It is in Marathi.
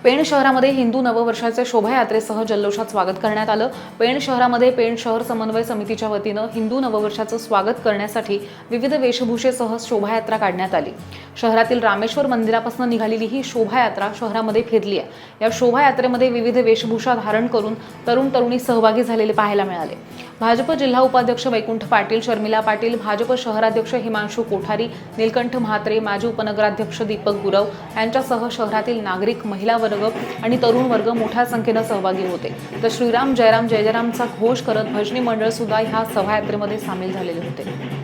पेण शहरामध्ये हिंदू नववर्षाचे शोभायात्रेसह जल्लोषात स्वागत करण्यात आलं। पेण शहरामध्ये पेण शहर समन्वय समितीच्या वतीनं हिंदू नववर्षाचं स्वागत करण्यासाठी विविध वेशभूषेसह शोभायात्रा काढण्यात आली। शहरातील रामेश्वर मंदिरापासून निघालेली ही शोभायात्रा शहरामध्ये फिरली आहे। या शोभायात्रेमध्ये विविध वेशभूषा धारण करून तरुण तरुणी सहभागी झालेले पाहायला मिळाले। भाजप जिल्हा उपाध्यक्ष वैकुंठ पाटील, शर्मिला पाटील, भाजप शहराध्यक्ष हिमांशू कोठारी, नीलकंठ म्हात्रे, माजी उपनगराध्यक्ष दीपक गुरव यांच्यासह शहरातील नागरिक, महिला वर्ग आणि तरुण वर्ग मोठ्या संख्येने सहभागी होते। तर श्रीराम जयराम जय जयरामचा घोष करत भजनी मंडळ सुद्धा ह्या शोभायात्रेमध्ये सामील झालेले होते।